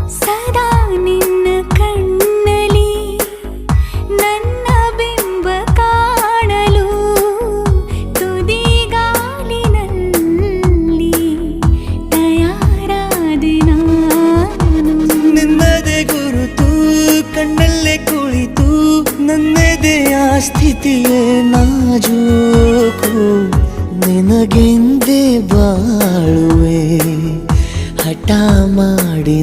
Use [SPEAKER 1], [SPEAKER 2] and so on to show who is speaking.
[SPEAKER 1] ಸದಾ ನಿನ್ನ ಕಣ್ಣಲಿ ನನ್ನ ಬಿಂಬ ಕಾಣಲು ತುದಿಗಾಲಿನಲ್ಲಿ ತಯಾರಾದೆ ನಾನು.
[SPEAKER 2] ನಿನ್ನದೇ ಗುರುತು ಕಣ್ಣಲ್ಲೇ ಕುಳಿತು ನನ್ನೆದೆಯ ಸ್ಥಿತಿಯೇ ನಾಜೂಕು. ನಿನಗೆಂದೇ ಬಾಳುವೆ ಹಠ ಮಾಡಿ